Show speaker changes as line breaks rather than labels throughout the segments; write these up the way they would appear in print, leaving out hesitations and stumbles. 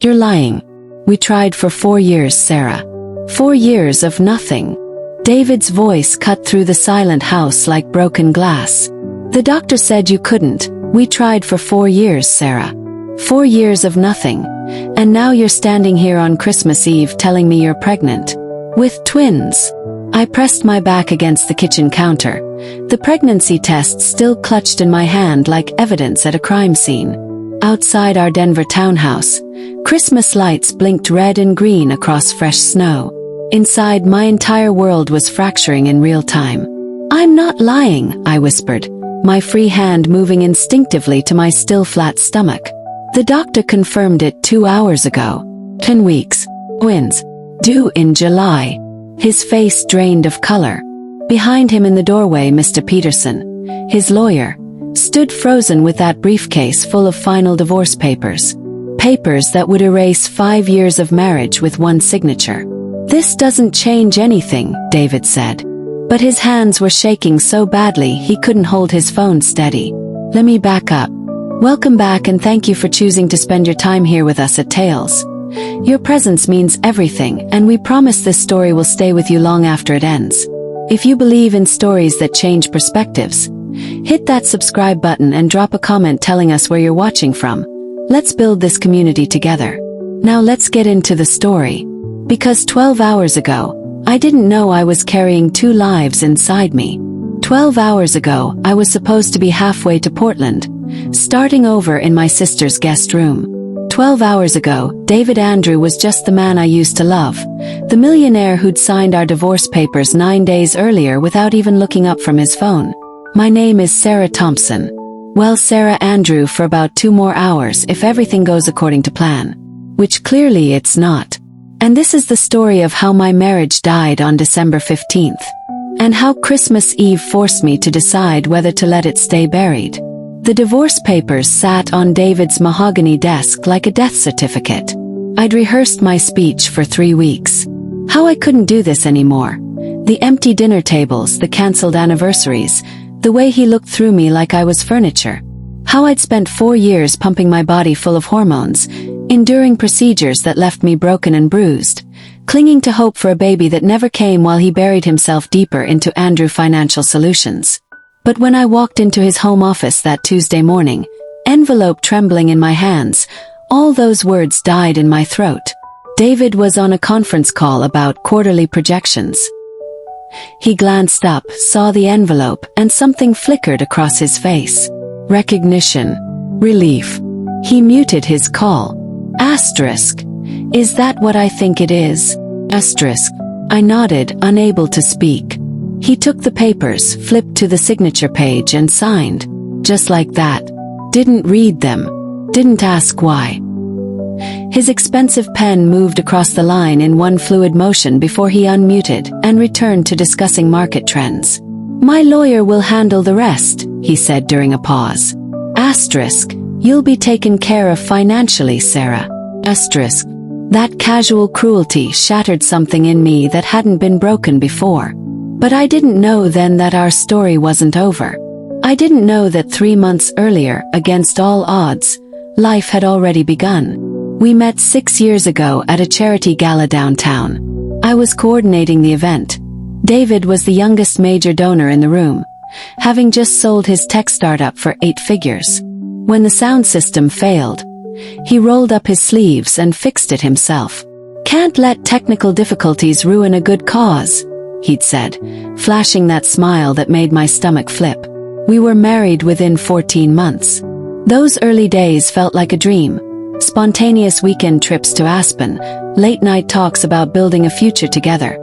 You're lying. We tried for 4 years, Sarah. 4 years of nothing. David's voice cut through the silent house like broken glass. The doctor said you couldn't. We tried for 4 years, Sarah. 4 years of nothing. And now you're standing here on Christmas Eve telling me you're pregnant. With twins. I pressed my back against the kitchen counter. The pregnancy test still clutched in my hand like evidence at a crime scene. Outside our Denver townhouse, Christmas lights blinked red and green across fresh snow. Inside, my entire world was fracturing in real time. I'm not lying, I whispered, my free hand moving instinctively to my still flat stomach. The doctor confirmed it 2 hours ago. 10 weeks. Twins. Due in July. His face drained of color. Behind him in the doorway, Mr. Peterson, his lawyer, stood frozen with that briefcase full of final divorce papers. Papers that would erase 5 years of marriage with one signature. This doesn't change anything, David said. But his hands were shaking so badly he couldn't hold his phone steady. Let me back up. Welcome back and thank you for choosing to spend your time here with us at Tales. Your presence means everything, and we promise this story will stay with you long after it ends. If you believe in stories that change perspectives, hit that subscribe button and drop a comment telling us where you're watching from. Let's build this community together. Now let's get into the story. Because 12 hours ago, I didn't know I was carrying 2 lives inside me. 12 hours ago, I was supposed to be halfway to Portland, starting over in my sister's guest room. 12 hours ago, David Andrew was just the man I used to love, the millionaire who'd signed our divorce papers 9 days earlier without even looking up from his phone. My name is Sarah Thompson. Well, Sarah Andrew for about 2 more hours if everything goes according to plan. Which clearly it's not. And this is the story of how my marriage died on December 15th. And how Christmas Eve forced me to decide whether to let it stay buried. The divorce papers sat on David's mahogany desk like a death certificate. I'd rehearsed my speech for 3 weeks. How I couldn't do this anymore. The empty dinner tables, the cancelled anniversaries, the way he looked through me like I was furniture. How I'd spent 4 years pumping my body full of hormones, enduring procedures that left me broken and bruised, clinging to hope for a baby that never came while he buried himself deeper into Andrew Financial Solutions. But when I walked into his home office that Tuesday morning, envelope trembling in my hands, all those words died in my throat. David was on a conference call about quarterly projections. He glanced up, saw the envelope, and something flickered across his face. Recognition. Relief. He muted his call. Asterisk. Is that what I think it is? Asterisk. I nodded, unable to speak. He took the papers, flipped to the signature page and signed. Just like that. Didn't read them. Didn't ask why. His expensive pen moved across the line in one fluid motion before he unmuted and returned to discussing market trends. My lawyer will handle the rest, he said during a pause. Asterisk. You'll be taken care of financially, Sarah. Asterisk. That casual cruelty shattered something in me that hadn't been broken before. But I didn't know then that our story wasn't over. I didn't know that 3 months earlier, against all odds, life had already begun. We met 6 years ago at a charity gala downtown. I was coordinating the event. David was the youngest major donor in the room, having just sold his tech startup for 8 figures. When the sound system failed, he rolled up his sleeves and fixed it himself. Can't let technical difficulties ruin a good cause, he'd said, flashing that smile that made my stomach flip. We were married within 14 months. Those early days felt like a dream. Spontaneous weekend trips to Aspen, late-night talks about building a future together.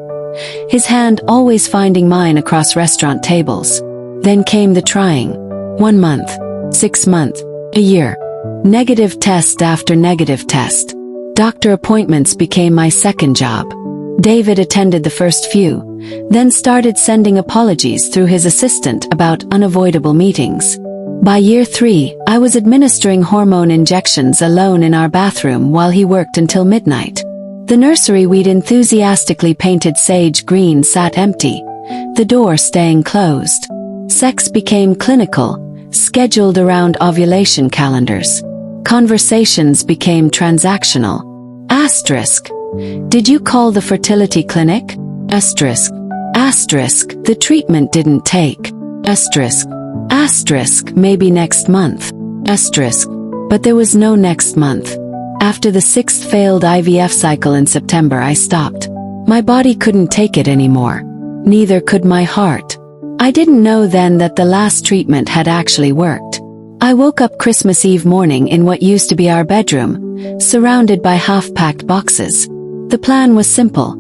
His hand always finding mine across restaurant tables. Then came the trying. 1 month, 6 months, a year. Negative test after negative test. Doctor appointments became my second job. David attended the first few, then started sending apologies through his assistant about unavoidable meetings. By year 3, I was administering hormone injections alone in our bathroom while he worked until midnight. The nursery we'd enthusiastically painted sage green sat empty, the door staying closed. Sex became clinical, scheduled around ovulation calendars. Conversations became transactional. Asterisk. Did you call the fertility clinic? Asterisk. Asterisk. The treatment didn't take. Asterisk. Asterisk. Maybe next month. Asterisk. But there was no next month. After the 6th failed IVF cycle in September, I stopped. My body couldn't take it anymore. Neither could my heart. I didn't know then that the last treatment had actually worked. I woke up Christmas Eve morning in what used to be our bedroom, surrounded by half-packed boxes. The plan was simple.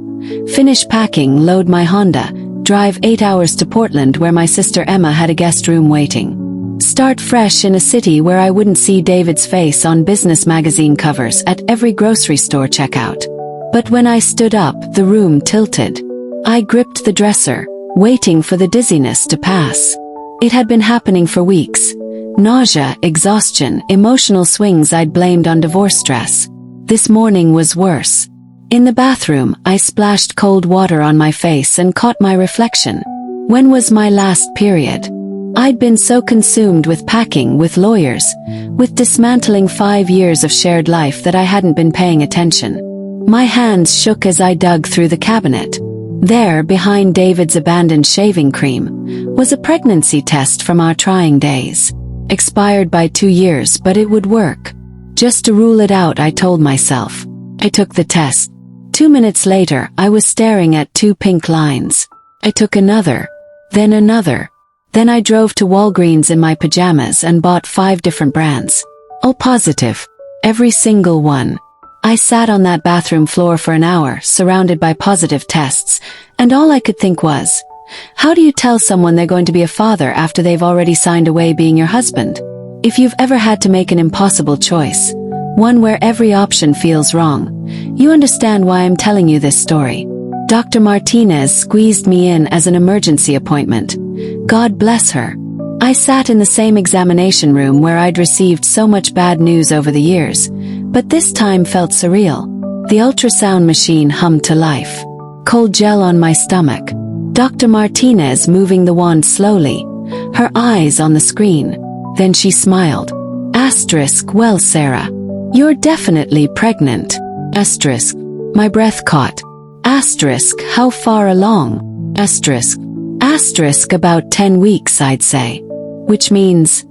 Finish packing, load my Honda, drive 8 hours to Portland where my sister Emma had a guest room waiting. Start fresh in a city where I wouldn't see David's face on business magazine covers at every grocery store checkout. But when I stood up, the room tilted. I gripped the dresser, waiting for the dizziness to pass. It had been happening for weeks. Nausea, exhaustion, emotional swings I'd blamed on divorce stress. This morning was worse. In the bathroom, I splashed cold water on my face and caught my reflection. When was my last period? I'd been so consumed with packing, with lawyers, with dismantling 5 years of shared life that I hadn't been paying attention. My hands shook as I dug through the cabinet. There, behind David's abandoned shaving cream, was a pregnancy test from our trying days. Expired by 2 years, but it would work. Just to rule it out, I told myself. I took the test. 2 minutes later, I was staring at 2 pink lines. I took another, then another. Then I drove to Walgreens in my pajamas and bought 5 different brands. All positive. Every single one. I sat on that bathroom floor for an hour, surrounded by positive tests, and all I could think was, how do you tell someone they're going to be a father after they've already signed away being your husband? If you've ever had to make an impossible choice, one where every option feels wrong, you understand why I'm telling you this story. Dr. Martinez squeezed me in as an emergency appointment. God bless her. I sat in the same examination room where I'd received so much bad news over the years, but this time felt surreal. The ultrasound machine hummed to life. Cold gel on my stomach. Dr. Martinez moving the wand slowly, her eyes on the screen. Then she smiled. Asterisk. Well, Sarah, you're definitely pregnant. Asterisk. My breath caught. Asterisk. How far along? Asterisk. Asterisk. About 10 weeks, I'd say. Which means...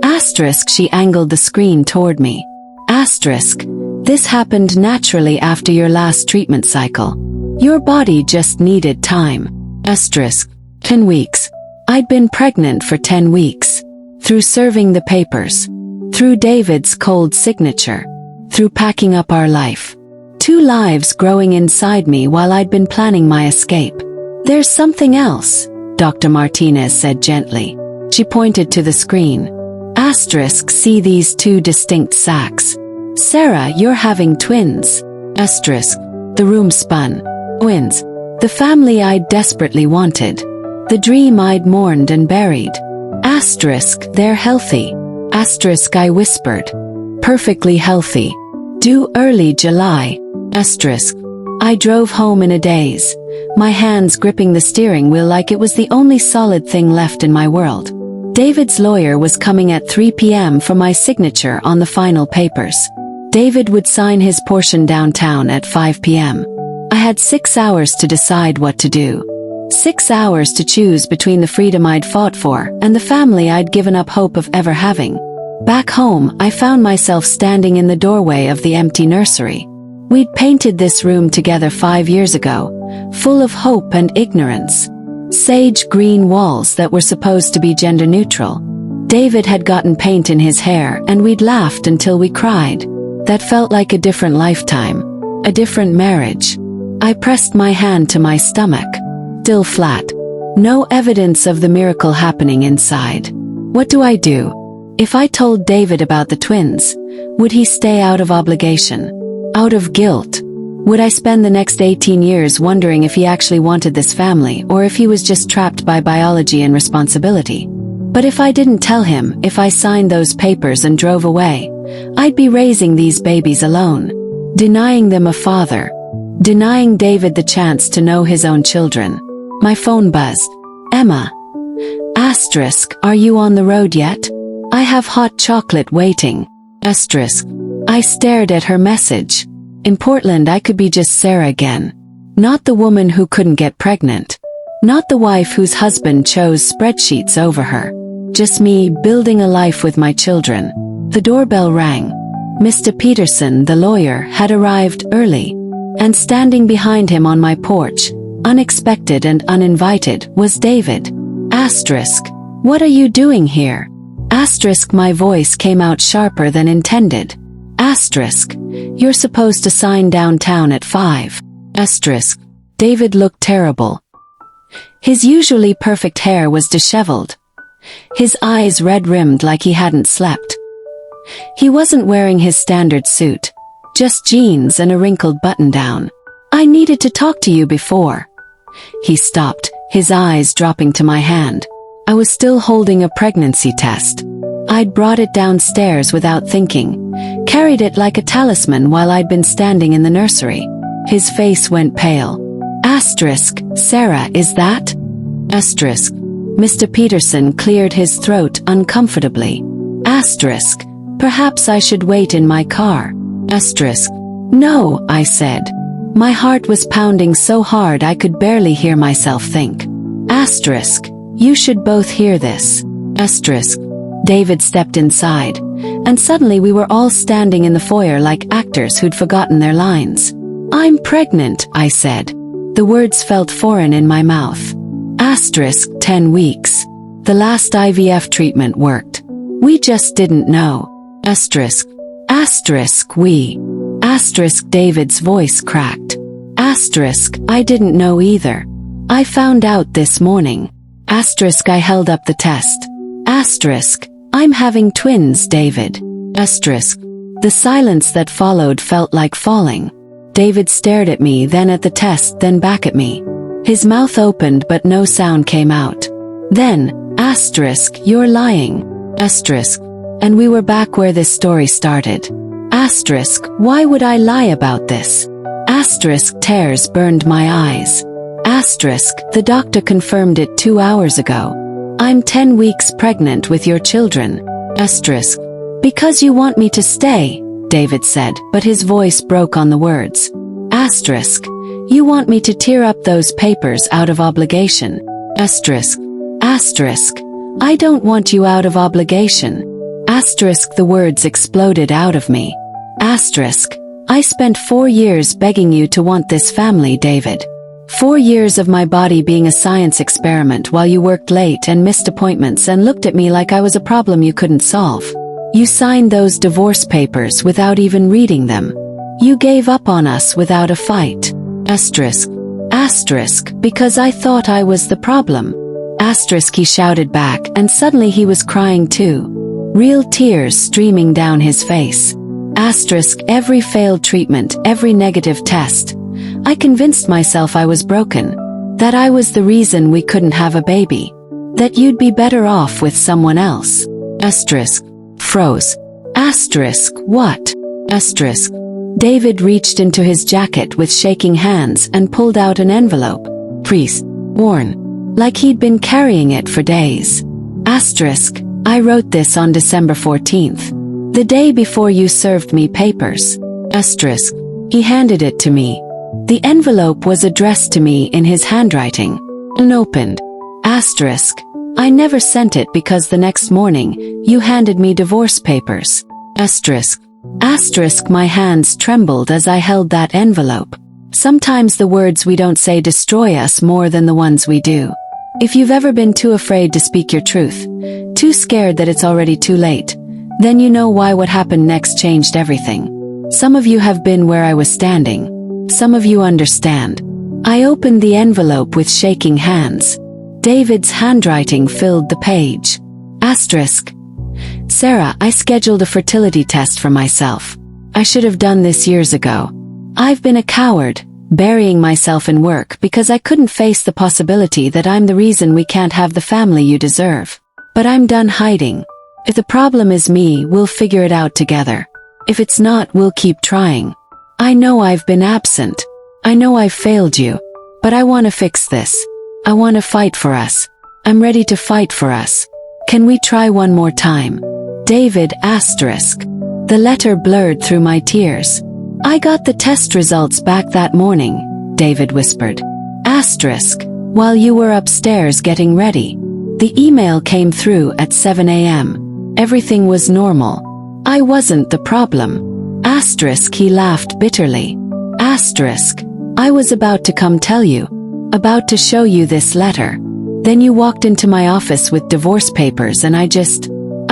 Asterisk. She angled the screen toward me. Asterisk. This happened naturally after your last treatment cycle. Your body just needed time. Asterisk. 10 weeks. I'd been pregnant for 10 weeks. Through serving the papers. Through David's cold signature. Through packing up our life. 2 lives growing inside me while I'd been planning my escape. There's something else, Dr. Martinez said gently. She pointed to the screen. Asterisk. See these 2 distinct sacs. Sarah, you're having twins. Asterisk. The room spun. Twins. The family I'd desperately wanted. The dream I'd mourned and buried. Asterisk. They're healthy. Asterisk. I whispered. Perfectly healthy. Due early July. Asterisk. I drove home in a daze, my hands gripping the steering wheel like it was the only solid thing left in my world. David's lawyer was coming at 3 p.m. for my signature on the final papers. David would sign his portion downtown at 5 p.m. I had 6 hours to decide what to do. 6 hours to choose between the freedom I'd fought for and the family I'd given up hope of ever having. Back home, I found myself standing in the doorway of the empty nursery. We'd painted this room together 5 years ago, full of hope and ignorance. Sage green walls that were supposed to be gender neutral. David had gotten paint in his hair and we'd laughed until we cried. That felt like a different lifetime, a different marriage. I pressed my hand to my stomach. Still flat. No evidence of the miracle happening inside. What do I do? If I told David about the twins, would he stay out of obligation? Out of guilt? Would I spend the next 18 years wondering if he actually wanted this family or if he was just trapped by biology and responsibility? But if I didn't tell him, if I signed those papers and drove away, I'd be raising these babies alone, denying them a father, denying David the chance to know his own children. My phone buzzed. Emma. Asterisk. Are you on the road yet? I have hot chocolate waiting. Asterisk. I stared at her message. In Portland I could be just Sarah again. Not the woman who couldn't get pregnant. Not the wife whose husband chose spreadsheets over her. Just me, building a life with my children. The doorbell rang. Mr. Peterson, the lawyer, had arrived early. And standing behind him on my porch, unexpected and uninvited, was David. Asterisk. What are you doing here? Asterisk. My voice came out sharper than intended. Asterisk. You're supposed to sign downtown at 5. Asterisk. David looked terrible. His usually perfect hair was disheveled. His eyes red-rimmed like he hadn't slept. He wasn't wearing his standard suit. Just jeans and a wrinkled button-down. I needed to talk to you before. He stopped, his eyes dropping to my hand. I was still holding a pregnancy test. I'd brought it downstairs without thinking, carried it like a talisman while I'd been standing in the nursery. His face went pale. Asterisk. Sarah, is that? Asterisk. Mr. Peterson cleared his throat uncomfortably. Asterisk. Perhaps I should wait in my car. Asterisk. No, I said. My heart was pounding so hard I could barely hear myself think. Asterisk. You should both hear this. Asterisk. David stepped inside, and suddenly we were all standing in the foyer like actors who'd forgotten their lines. I'm pregnant, I said. The words felt foreign in my mouth. Asterisk. 10 weeks. The last IVF treatment worked. We just didn't know. Asterisk. Asterisk. We. Asterisk. David's voice cracked. Asterisk. I didn't know either. I found out this morning. Asterisk. I held up the test. Asterisk. I'm having twins, David. Asterisk. The silence that followed felt like falling. David stared at me, then at the test, then back at me. His mouth opened but no sound came out. Then, asterisk, you're lying. Asterisk. And we were back where this story started. Asterisk, why would I lie about this? Asterisk, tears burned my eyes. Asterisk, the doctor confirmed it 2 hours ago. I'm 10 weeks pregnant with your children. Asterisk. Because you want me to stay, David said, but his voice broke on the words. Asterisk. You want me to tear up those papers out of obligation. Asterisk. Asterisk. I don't want you out of obligation. Asterisk. The words exploded out of me. Asterisk. I spent 4 years begging you to want this family, David. 4 years of my body being a science experiment while you worked late and missed appointments and looked at me like I was a problem you couldn't solve. You signed those divorce papers without even reading them. You gave up on us without a fight. Asterisk. Asterisk, because I thought I was the problem. Asterisk, he shouted back, and suddenly he was crying too. Real tears streaming down his face. Asterisk, every failed treatment, every negative test. I convinced myself I was broken. That I was the reason we couldn't have a baby. That you'd be better off with someone else. Asterisk. Froze. Asterisk, what? Asterisk. David reached into his jacket with shaking hands and pulled out an envelope. Creased. Worn. Like he'd been carrying it for days. Asterisk. I wrote this on December 14th. The day before you served me papers. Asterisk. He handed it to me. The envelope was addressed to me in his handwriting. Unopened. Asterisk. I never sent it because the next morning, you handed me divorce papers. Asterisk. Asterisk. My hands trembled as I held that envelope. Sometimes the words we don't say destroy us more than the ones we do. If you've ever been too afraid to speak your truth, too scared that it's already too late, then you know why what happened next changed everything. Some of you have been where I was standing. Some of you understand. I opened the envelope with shaking hands. David's handwriting filled the page. Asterisk. Sarah, I scheduled a fertility test for myself. I should have done this years ago. I've been a coward, burying myself in work because I couldn't face the possibility that I'm the reason we can't have the family you deserve. But I'm done hiding. If the problem is me, we'll figure it out together. If it's not, we'll keep trying. I know I've been absent. I know I've failed you. But I want to fix this. I want to fight for us. I'm ready to fight for us. Can we try one more time? David, asterisk. The letter blurred through my tears. I got the test results back that morning, David whispered. Asterisk, while you were upstairs getting ready. The email came through at 7 a.m. Everything was normal. I wasn't the problem. Asterisk, he laughed bitterly. Asterisk, I was about to come tell you. About to show you this letter. Then you walked into my office with divorce papers and I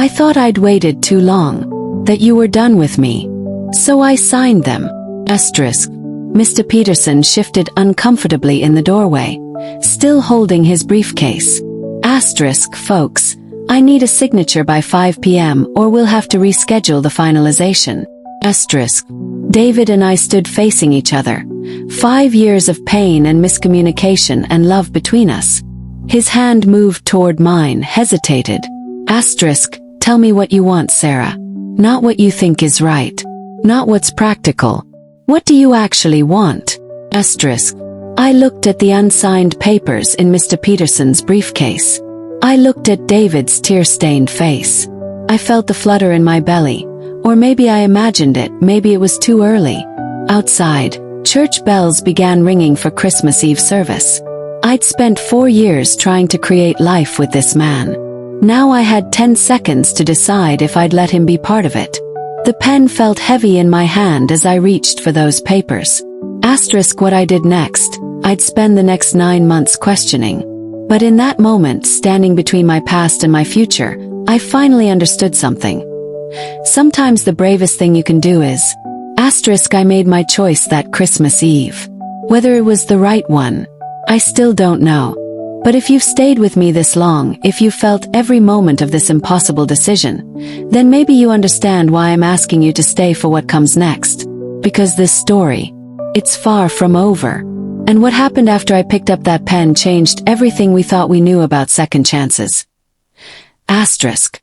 thought I'd waited too long. That you were done with me. So I signed them. Asterisk. Mr. Peterson shifted uncomfortably in the doorway, still holding his briefcase. Asterisk, folks, I need a signature by 5 p.m. or we'll have to reschedule the finalization. Asterisk. David and I stood facing each other. 5 years of pain and miscommunication and love between us. His hand moved toward mine, hesitated. Asterisk, tell me what you want, Sarah. Not what you think is right. Not what's practical. What do you actually want? Asterisk. I looked at the unsigned papers in Mr. Peterson's briefcase. I looked at David's tear-stained face. I felt the flutter in my belly. Or maybe I imagined it, maybe it was too early. Outside, church bells began ringing for Christmas Eve service. I'd spent 4 years trying to create life with this man. Now I had 10 seconds to decide if I'd let him be part of it. The pen felt heavy in my hand as I reached for those papers. Asterisk, what I did next, I'd spend the next 9 months questioning. But in that moment, standing between my past and my future, I finally understood something. Sometimes the bravest thing you can do is... Asterisk, I made my choice that Christmas Eve. Whether it was the right one, I still don't know. But if you've stayed with me this long, if you felt every moment of this impossible decision, then maybe you understand why I'm asking you to stay for what comes next. Because this story, it's far from over. And what happened after I picked up that pen changed everything we thought we knew about second chances. Asterisk.